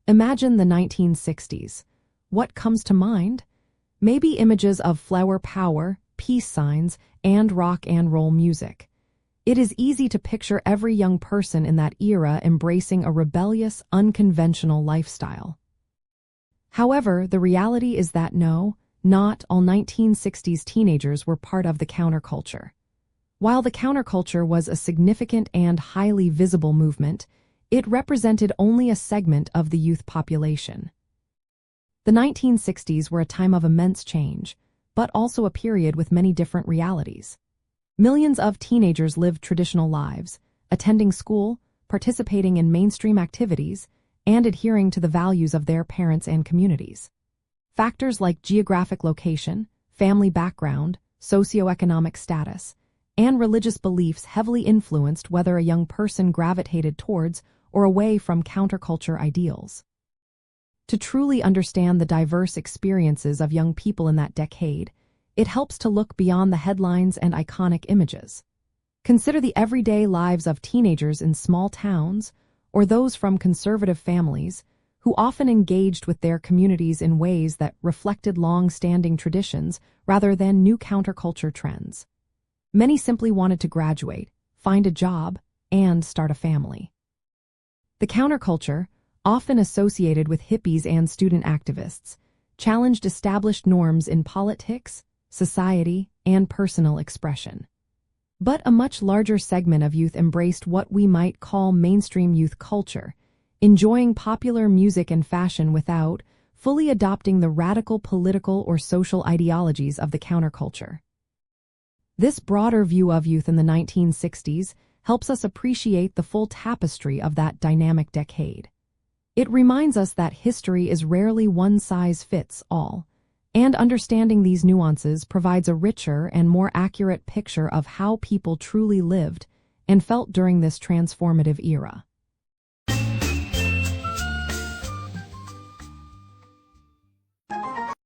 Imagine the 1960s. What comes to mind? Maybe images of flower power, peace signs, and rock and roll music. It is easy to picture every young person in that era embracing a rebellious, unconventional lifestyle. However, the reality is that no, not all 1960s teenagers were part of the counterculture. While the counterculture was a significant and highly visible movement, it represented only a segment of the youth population. The 1960s were a time of immense change, but also a period with many different realities. Millions of teenagers lived traditional lives, attending school, participating in mainstream activities, and adhering to the values of their parents and communities. Factors like geographic location, family background, socioeconomic status, and religious beliefs heavily influenced whether a young person gravitated towards or away from counterculture ideals. To truly understand the diverse experiences of young people in that decade, it helps to look beyond the headlines and iconic images. Consider the everyday lives of teenagers in small towns or those from conservative families who often engaged with their communities in ways that reflected long-standing traditions rather than new counterculture trends. Many simply wanted to graduate, find a job, and start a family. The counterculture, often associated with hippies and student activists, challenged established norms in politics, society, and personal expression. But a much larger segment of youth embraced what we might call mainstream youth culture, enjoying popular music and fashion without fully adopting the radical political or social ideologies of the counterculture. This broader view of youth in the 1960s helps us appreciate the full tapestry of that dynamic decade. It reminds us that history is rarely one size fits all, and understanding these nuances provides a richer and more accurate picture of how people truly lived and felt during this transformative era.